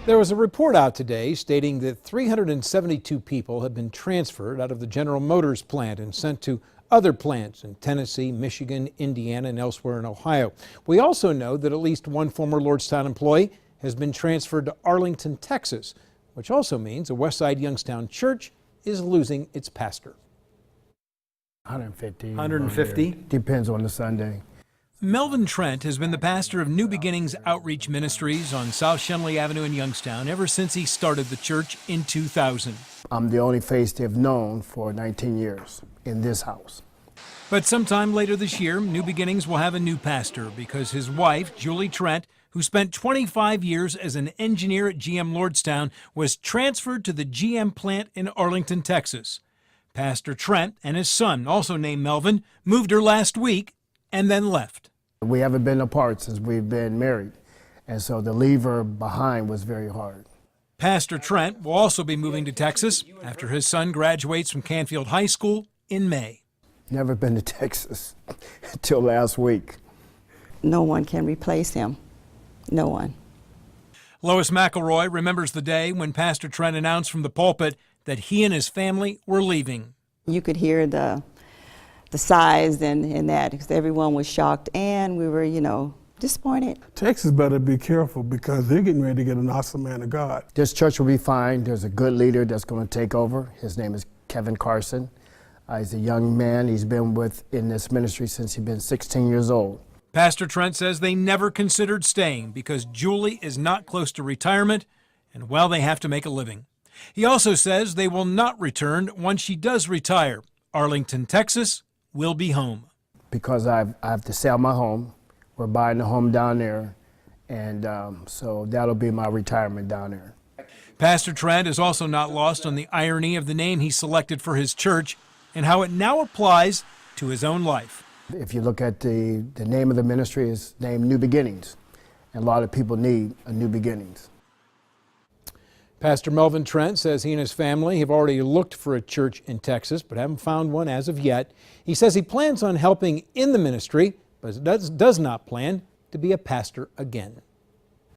There was a report out today stating that 372 people have been transferred out of the General Motors plant and sent to other plants in Tennessee, Michigan, Indiana, and elsewhere in Ohio. We also know that at least one former Lordstown employee has been transferred to Arlington, Texas, which also means a Westside Youngstown church is losing its pastor. 150. 150? Depends on the Sunday. Melvin Trent has been the pastor of New Beginnings Outreach Ministries on South Shenley Avenue in Youngstown ever since he started the church in 2000. I'm the only face they've known for 19 years in this house. But sometime later this year, New Beginnings will have a new pastor because his wife, Julie Trent, who spent 25 years as an engineer at GM Lordstown, was transferred to the GM plant in Arlington, Texas. Pastor Trent and his son, also named Melvin, moved her last week and then left. We haven't been apart since we've been married, and so to leave her behind was very hard. Pastor Trent will also be moving to Texas after his son graduates from Canfield High School in May. Never been to Texas until last week. No one can replace him. No one. Lois McElroy remembers the day when Pastor Trent announced from the pulpit that he and his family were leaving. You could hear the sighs and that, because everyone was shocked and we were, disappointed. Texas better be careful because they're getting ready to get an awesome man of God. This church will be fine. There's a good leader that's going to take over. His name is Kevin Carson. He's a young man. He's been in this ministry since he's been 16 years old. Pastor Trent says they never considered staying because Julie is not close to retirement and, well, they have to make a living. He also says they will not return once she does retire. Arlington, Texas will be home. Because I have to sell my home. We're buying a home down there, and so that'll be my retirement down there. Pastor Trent is also not lost on the irony of the name he selected for his church and how it now applies to his own life. If you look at the name of the ministry, is named New Beginnings, and a lot of people need a new beginnings. Pastor Melvin Trent says he and his family have already looked for a church in Texas, but haven't found one as of yet. He says he plans on helping in the ministry, but does not plan to be a pastor again.